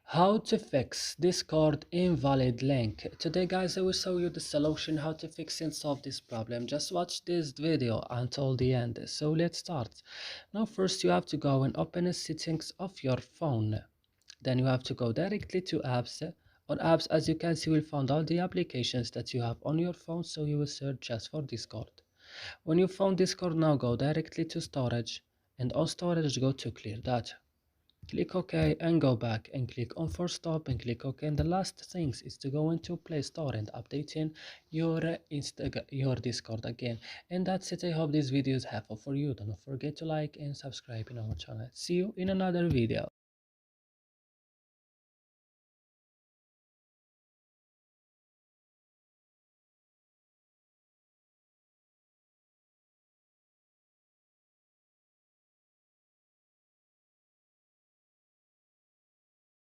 How to fix Discord invalid link. Today guys I will show you the solution how to fix and solve this problem. Just watch this video until the end. So let's start. Now first you have to go and open the settings of your phone. Then you have to go directly to apps. On apps, as you can see, you will find all the applications that you have on your phone, so you will search just for Discord. When you found Discord, now go directly to storage, and on storage go to clear data. Click OK and go back and click on for stop and click OK. And the last things is to go into Play Store and updating your Discord again. And that's it. I hope this video is helpful for you. Don't forget to like and subscribe in our channel. See you in another video.